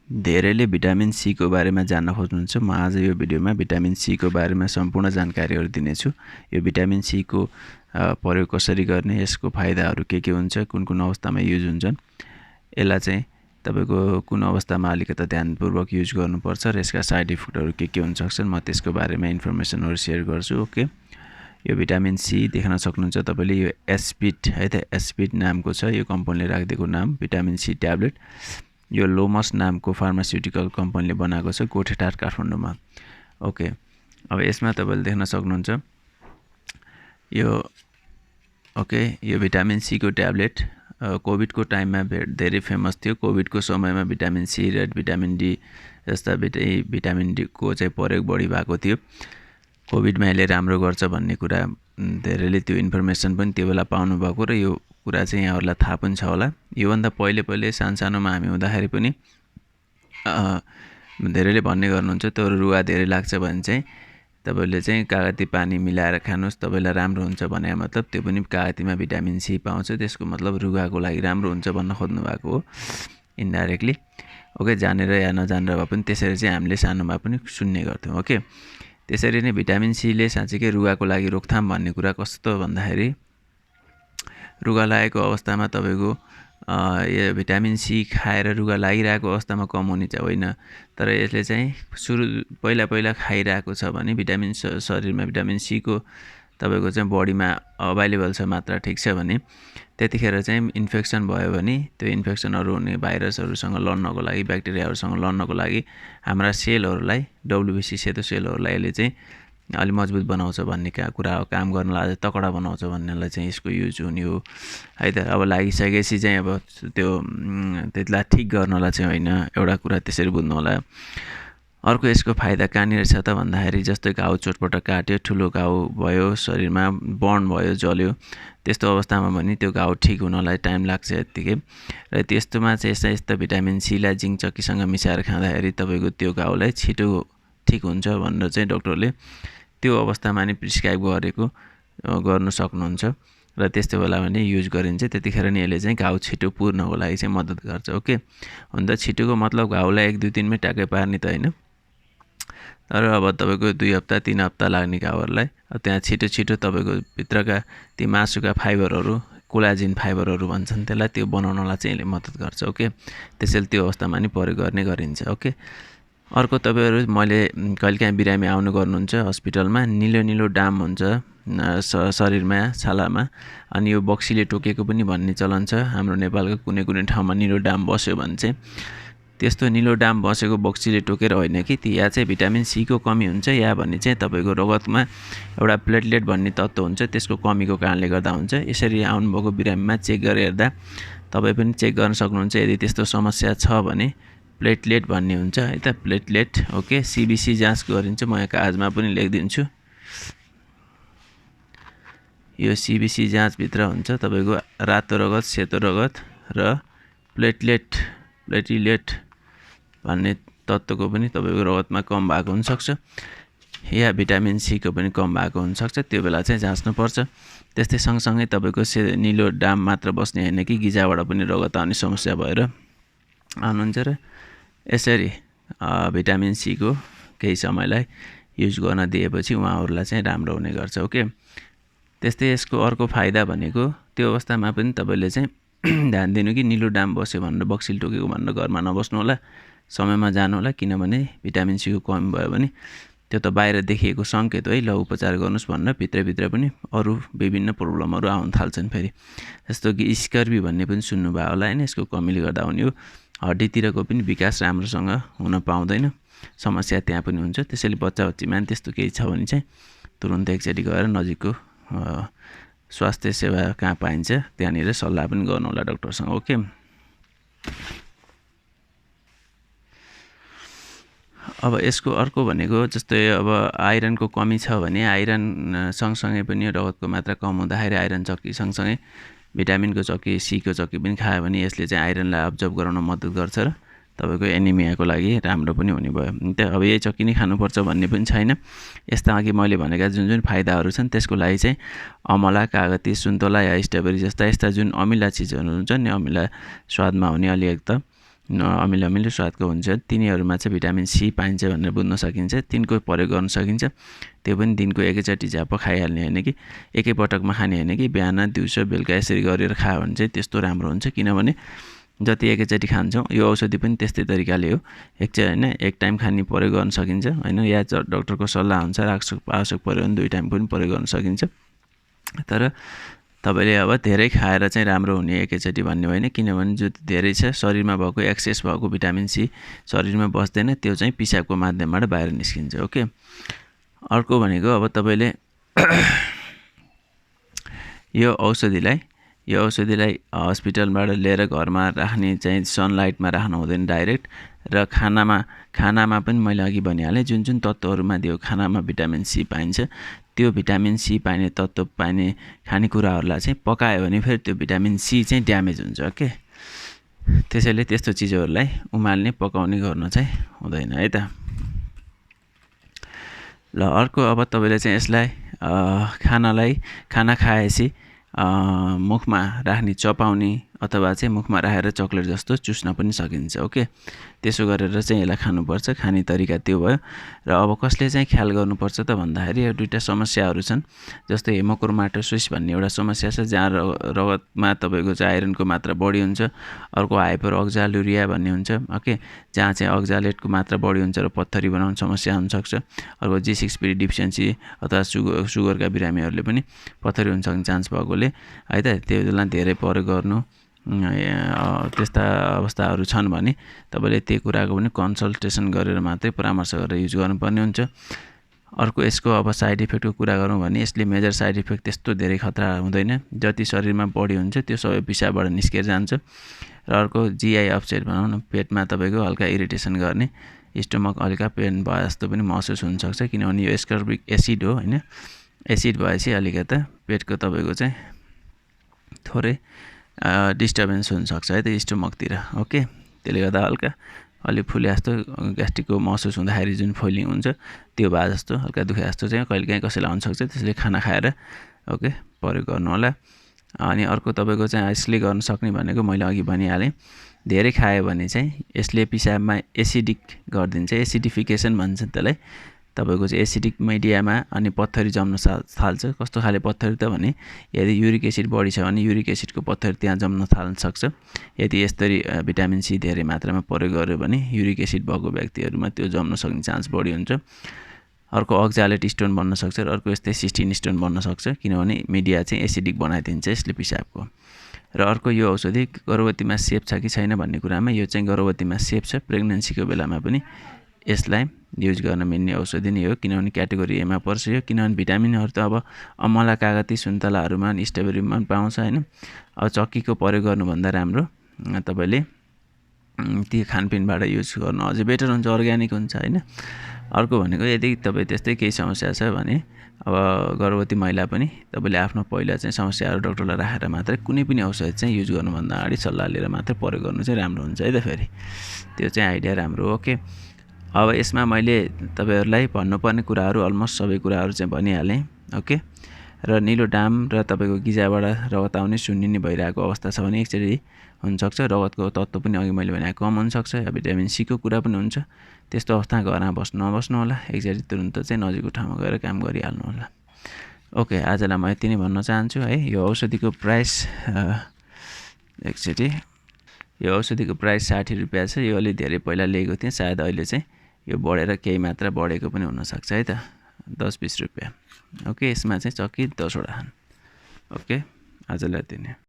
धेरैले vitamin C को बारेमा जान्न खोज्नुहुन्छ। म आज यो भिडियोमा भिटामिन सी को बारेमा सम्पूर्ण जानकारीहरू दिनेछु। यो भिटामिन सी को प्रयोग कसरी गर्ने, यसको फाइदाहरू के हुन्छ, कुन अवस्थामा युज हुन्छन्, यसलाई चाहिँ तपाईको कुन अवस्थामा अलिकति ध्यानपूर्वक युज गर्नुपर्छ र यसका साइड इफेक्टहरू के हुन सक्छन्, म त्यसको बारेमा इन्फर्मेसनहरू सेयर गर्छु। ओके, यो भिटामिन सी देख्न सक्नुहुन्छ तपाईले, यो एस्पिड है त, एस्पिड नामको छ, यो कम्पनीले राखिदिएको नाम भिटामिन सी ट्याब्लेट। यो लोमस नामको फार्मास्युटिकल कम्पनीले बनाएको छ गोठेटार काठमाडौँमा। ओके, अब यसमा तपाईले देख्न सक्नुहुन्छ यो ओके, यो भिटामिन सी को ट्याब्लेट कोभिड को टाइममा धेरै फेमस थियो। कोभिड को समयमा भिटामिन सी र भिटामिन डी जस्ता भिटामिन डी को चाहिँ प्रयोग बढी भएको थियो। कोभिडमा यसले राम्रो गर्छ भन्ने कुरा धेरैले त्यो इन्फर्मेसन पनि त्यो बेला पाउनु भएको र यो कुरा चाहिँ यहाँहरुलाई थाहा पनि छ होला। यो भन्दा पहिले सानसानोमा हामी हुँदाखेरि पनि धेरैले भन्ने गर्नुहुन्छ त्यो रुवा धेरै लाग्छ भने चाहिँ तपाईले चाहिँ कागती पानी मिलाएर खानुस्, तपाईलाई राम्रो हुन्छ भने मतलब त्यो पनि कागतीमा भिटामिन सी पाउँछ, त्यसको मतलब रुगाको लागि राम्रो हुन्छ भन्न खोज्नु भएको हो इन्डाइरेक्टली। ओके, जानेर या नजानेर भए पनि त्यसरी चाहिँ हामीले सानोमा पनि सुन्ने गर्थ्यौं। ओके, त्यसरी नै भिटामिन सी ले साँच्चै रुगाको लागि रोकथाम भन्ने कुरा कस्तो भन्दाखेरि रुगा लागेको अवस्थामा तपाईको यो भिटामिन सी खाएर रुगा लागिरहेको अवस्थामा कम हुने चाहिँ होइन, तर यसले चाहिँ पहिला खाइरहेको छ भने भिटामिन शरीरमा भिटामिन सी को तपाईको चाहिँ बडीमा अभाइलेबल छ मात्रा ठीक छ भने त्यतिखेर चाहिँ इन्फेक्सन भयो भने त्यो इन्फेक्सनहरु हुने भाइरसहरुसँग लड्नको लागि, ब्याक्टेरियाहरुसँग लड्नको लागि हाम्रा सेलहरुलाई, डब्ल्युबीसी सेतो सेलहरुलाई यसले चाहिँ अलि मजबुत बनाउँछ भन्ने कुरा हो, काम गर्नलाई तकडा बनाउँछ भन्नेलाई चाहिँ यसको युज हुने हो है त। अब लागिसकेपछि चाहिँ अब त्यो त्यसलाई ठीक गर्नलाई चाहिँ होइन, एउटा कुरा त्यसरी बुझ्नु होला। अर्को यसको फाइदा कहाँनिर छ त भन्दाखेरि जस्तै घाउ चोटपटक काट्यो, ठुलो घाउ भयो, शरीरमा बर्न भयो, जल्यो, त्यस्तो अवस्थामा पनि त्यो घाउ ठीक हुनलाई टाइम लाग्छ यतिकै। र त्यस्तोमा चाहिँ यस्ता भिटामिन सी लाई जिंक चक्कीसँग मिसाएर खाँदाखेरि तपाईको त्यो घाउलाई छिटो ठीक हुन्छ भनेर चाहिँ डाक्टरले त्यो अवस्थामा नि प्रिस्क्राइब गर्नु सक्नुहुन्छ र त्यस्तो बेला पनि युज गरिन्छ। त्यतिखेर नि यसले चाहिँ घाउ छिटो पुर्नको लागि चाहिँ मद्दत गर्छ। ओके, हुन त छिटोको मतलब घाउलाई 1-2 दिनमै टाकै पार्ने त हैन, तर अब तपाईको 2 हप्ता 3 हप्ता लाग्ने घाउहरुलाई त्यहाँ छिटो तपाईको भित्रका ती मासुका फाइबरहरु, कोलाजिन फाइबरहरु भन्छन् त्यसलाई, त्यो बनाउनलाई चाहिँ यसले मद्दत गर्छ। ओके, त्यसैले त्यो अवस्थामा नि प्रयोग गर्ने गरिन्छ। ओके, अर्को तपाईहरु मैले कहिलेकाहीँ बिरामी आउनु गर्नुहुन्छ हस्पिटलमा, निलो डाम हुन्छ शरीरमा, छालामा, अनि यो बक्सीले टोकेको पनि भन्ने चलन छ हाम्रो नेपालको कुनै ठाउँमा। निलो डाम बस्यो भने चाहिँ त्यस्तो निलो डाम बसेको बक्सीले टोकेर होइन कि, या चाहिँ भिटामिन सी को कमी हुन्छ या भन्ने चाहिँ तपाईको रगतमा एउटा प्लेटलेट भन्ने तत्व हुन्छ, त्यसको कमीको कारणले गर्दा हुन्छ। यसरी आउनुभएको बिरामीमा चेक गरेर हेर्दा तपाई पनि चेक गर्न सक्नुहुन्छ। यदि त्यस्तो समस्या छ भने प्लेटलेट भन्ने हुन्छ है त, प्लेटलेट। ओके, सीबीसी जाँच गरिन्छ, म यहाँ कागजमा पनि लेखिदिन्छु। यो सीबीसी जाँच भित्र हुन्छ तपाईको रातो रगत, सेतो रगत र प्लेटलेट भन्ने तत्वको पनि तपाईको रगतमा कम भएको हुन सक्छ, या भिटामिन सी को पनि कम भएको हुन सक्छ, त्यो बेला चाहिँ जाँच्नु पर्छ। त्यस्तै सँगसँगै तपाईको निलो डाम मात्र बस्ने हैन कि, गिजाबाट पनि रगत आउने समस्या भएर आउनुहुन्छ र यसरी भिटामिन सी को केही समयलाई युज गर्न दिएपछि उहाँहरुलाई चाहिँ राम्रो हुने गर्छ। ओके, त्यस्तै यसको अर्को फाइदा भनेको त्यो अवस्थामा पनि तपाईले चाहिँ ध्यान दिनु कि निलो डाम बस्यो भनेर बक्सीले टोकेको भनेर घरमा नबस्नु होला, समयमा जानु होला, किनभने भिटामिन सी को कमी भयो भने त्यो त बाहिर देखिएको संकेत हो है, ल उपचार गर्नुस् भनेर भित्र पनि अरु विभिन्न प्रब्लमहरु आउन थाल्छन्। फेरि जस्तो कि स्कर्बी भन्ने पनि सुन्नु भयो होला हैन, यसको कमीले गर्दा हुने हो। हड्डीतिरको पनि विकास राम्रोसँग हुन पाउँदैन, समस्या त्यहाँ पनि हुन्छ। त्यसैले बच्चाबच्चीमा नि त्यस्तो केही छ भने चाहिँ तुरुन्त एकचोटी गएर नजिकको स्वास्थ्य सेवा कहाँ पाइन्छ त्यहाँनिर सल्लाह पनि गर्नु होला डाक्टरसँग। ओके, अब यसको अर्को भनेको जस्तै अब आइरनको कमी छ भने आइरन सँगसँगै पनि रगतको मात्रा कम हुँदाखेरि आइरन चक्की सँगसँगै भिटामिनको चक्की, सी को चक्की पनि खायो भने यसले चाहिँ आइरनलाई अब्जर्भ गराउन मद्दत गर्छ र तपाईको एनिमियाको लागि राम्रो पनि हुने भयो। अब यही चक्की नै खानुपर्छ भन्ने पनि छैन। यस्ता अघि मैले भनेका जुन फाइदाहरू छन् त्यसको लागि चाहिँ अमला, कागती, सुन्तला या स्ट्रबेरी जस्ता यस्ता जुन अमिला चिजहरू हुन्छन् नि, अमिला स्वादमा हुने अलि एक त अमिलो अमिलो स्वादको हुन्छ तिनीहरूमा चाहिँ भिटामिन सी पाइन्छ भनेर बुझ्न सकिन्छ। तिनको प्रयोग गर्न सकिन्छ। त्यो पनि दिनको एकैचोटि झ्याप्प खाइहाल्ने होइन कि एकैपटकमा खाने होइन कि बिहान दिउँसो बेलुका यसरी गरेर खायो भने चाहिँ त्यस्तो राम्रो हुन्छ। किनभने जति एकैचोटि खान्छौँ यो औषधि पनि त्यस्तै तरिकाले हो। एक टाइम खाने प्रयोग गर्न सकिन्छ होइन, या डक्टरको सल्लाह अनुसार आवश्यक पऱ्यो भने 2 टाइम पनि प्रयोग गर्न सकिन्छ। तर तपाईँले अब धेरै खाएर चाहिँ राम्रो हुने एकैचोटि भन्ने होइन, किनभने जो धेरै छ शरीरमा भएको एक्सेस भएको भिटामिन सी शरीरमा बस्दैन, त्यो चाहिँ पिसाबको माध्यमबाट बाहिर निस्किन्छ। ओके, अर्को भनेको अब तपाईँले यो औषधिलाई हस्पिटलबाट लिएर घरमा राख्ने चाहिँ सनलाइटमा राख्नु हुँदैन डाइरेक्ट। र खानामा पनि मैले अघि भनिहालेँ जुन जुन तत्त्वहरूमा त्यो खानामा भिटामिन सी पाइन्छ त्यो भिटामिन सी पाइने तत्त्व पाइने खानेकुराहरूलाई चाहिँ पकायो भने फेरि त्यो भिटामिन सी चाहिँ ड्यामेज हुन्छ। ओके, त्यसैले त्यस्तो चिजहरूलाई उमाल्ने पकाउने गर्न चाहिँ हुँदैन है त। ल अर्को, अब तपाईँले चाहिँ यसलाई खाना खाएपछि मुखमा राख्ने चपाउने अथवा चाहिँ मुखमा राखेर चक्लेट जस्तो चुस्न पनि सकिन्छ। ओके, त्यसो गरेर चाहिँ यसलाई खानुपर्छ। खाने तरिका त्यो भयो। र अब कसले चाहिँ ख्याल गर्नुपर्छ त भन्दाखेरि यो 2टा समस्याहरू छन्। जस्तै हेमोक्रोमाटोसिस भन्ने एउटा समस्या छ जहाँ रगतमा तपाईँको चाहिँ आइरनको मात्रा बढी हुन्छ। अर्को हाइपर अक्जालुरिया भन्ने हुन्छ। ओके, जहाँ चाहिँ अक्जालेटको मात्रा बढी हुन्छ र पत्थरी बनाउने समस्या हुनसक्छ। अर्को G6PD डिफिसियन्सी अथवा सुगरका बिरामीहरूले पनि पत्थरी हुन सक्ने चान्स भएकोले है त त्यसलाई धेरै प्रयोग गर्नु त्यस्ता अवस्थाहरू छन् भने तपाईँले त्यो कुराको पनि कन्सल्टेसन गरेर मात्रै परामर्श गरेर युज गर्नुपर्ने हुन्छ। अर्को, यसको अब साइड इफेक्टको कुरा गरौँ भने यसले मेजर साइड इफेक्ट त्यस्तो धेरै खतरा हुँदैन। जति शरीरमा बढी हुन्छ त्यो सबै पिसाबबाट निस्केर जान्छ। र अर्को, जिआई अपसेट भनौँ न, पेटमा तपाईँको हल्का इरिटेसन गर्ने, स्टमक हल्का पेन भए जस्तो पनि महसुस हुनसक्छ। किनभने यो एस्कर्बिक एसिड हो होइन, एसिड भएपछि अलिकति पेटको तपाईँको चाहिँ थोरै डिस्टर्बेन्स हुनसक्छ है त स्टमकतिर। ओके, त्यसले गर्दा हल्का अलि फुले जस्तो ग्यास्ट्रिकको महसुस हुँदाखेरि जुन फिलिङ हुन्छ त्यो भए जस्तो हल्का दुखे जस्तो चाहिँ कहिलेकाहीँ कसैलाई हुनसक्छ। त्यसले खाना खाएर ओके प्रयोग गर्नु होला। अनि अर्को तपाईँको चाहिँ यसले गर्न सक्ने भनेको मैले अघि भनिहालेँ, धेरै खायो भने चाहिँ यसले पिसाबमा एसिडिक गरिदिन्छ। एसिडिफिकेसन भन्छ त्यसलाई। तपाईँको चाहिँ एसिडिक मिडियामा अनि पत्थरी जम्न थाल्छ। कस्तो खाले पत्थरी त भने यदि युरिक एसिड बढी छ भने युरिक एसिडको पत्थरी त्यहाँ जम्न थाल्न सक्छ। यदि यसरी भिटामिन सी धेरै मात्रामा प्रयोग गर्यो भने युरिक एसिड भएको व्यक्तिहरूमा त्यो जम्न सक्ने चान्स बढी हुन्छ। अर्को, अक्जालेट स्टोन बन्न सक्छ र अर्को यस्तै सिस्टिन स्टोन बन्न सक्छ। किनभने मिडिया चाहिँ एसिडिक बनाइदिन्छ यसले पिसाबको। र अर्को, यो औषधि गर्भवतीमा सेफ छ कि छैन भन्ने कुरामा यो चाहिँ गर्भवतीमा सेफ छ। प्रेग्नेन्सीको बेलामा पनि यसलाई युज गर्न मिल्ने औषधि नै हो। किनभने क्याटेगोरी एमा पर्छ यो। किनभने भिटामिनहरू त अब अमला, कागती, सुन्तलाहरूमा स्ट्रबेरीमा पनि पाउँछ होइन। अब चक्कीको प्रयोग गर्नुभन्दा राम्रो तपाईँले ती खानपिनबाट युज गर्नु अझै बेटर हुन्छ, अर्ग्यानिक हुन्छ होइन। अर्को भनेको, यदि तपाईँ त्यस्तै केही समस्या छ भने अब गर्भवती महिला पनि तपाईँले आफ्नो पहिला चाहिँ समस्याहरू डक्टरलाई राखेर मात्रै कुनै पनि औषधि चाहिँ युज गर्नुभन्दा अगाडि सल्लाह लिएर मात्रै प्रयोग गर्नु चाहिँ राम्रो हुन्छ है त। फेरि त्यो चाहिँ आइडिया राम्रो हो। ओके, अब यसमा मैले तपाईँहरूलाई भन्नुपर्ने कुराहरू अलमोस्ट सबै कुराहरू चाहिँ भनिहालेँ। ओके, र निलो डाम र तपाईँको गिजाबाट रगत आउने सुन्निने भइरहेको अवस्था छ भने एकचोटि हुनसक्छ। रगतको तत्त्व पनि अघि मैले भने कम हुनसक्छ। भिटामिन सीको कुरा पनि हुन्छ। त्यस्तो अवस्था घरमा नबस्नु होला, एकचोटि तुरुन्त चाहिँ नजिकको ठाउँमा गएर काम गरिहाल्नु होला। ओके, आजलाई म यति नै भन्न चाहन्छु है। यो औषधिको प्राइस यो औषधिको प्राइस 60 रुपियाँ छ। यो अलि धेरै पहिला लिएको थिएँ, सायद अहिले चाहिँ यो बढेर केही मात्रा बढेको पनि हुनसक्छ है त, 10-20 रुपियाँ। ओके, यसमा चाहिँ चक्की 10 वटा छन्। ओके, आजलाई यति नै।